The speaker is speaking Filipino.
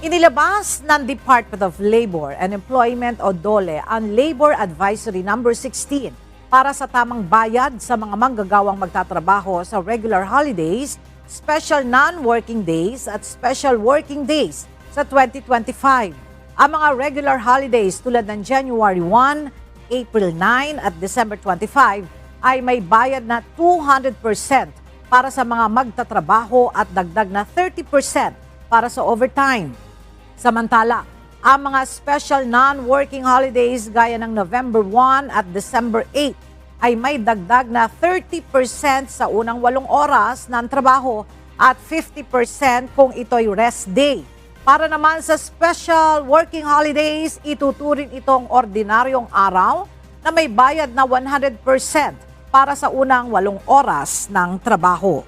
Inilabas ng Department of Labor and Employment o DOLE ang Labor Advisory Number 16 para sa tamang bayad sa mga manggagawang magtatrabaho sa regular holidays, special non-working days at special working days sa 2025. Ang mga regular holidays tulad ng January 1, April 9 at December 25 ay may bayad na 200% para sa mga magtatrabaho at dagdag na 30% para sa overtime. Samantala, ang mga special non-working holidays gaya ng November 1 at December 8 ay may dagdag na 30% sa unang 8 oras ng trabaho at 50% kung ito'y rest day. Para naman sa special working holidays, ituturing itong ordinaryong araw na may bayad na 100% para sa unang 8 oras ng trabaho.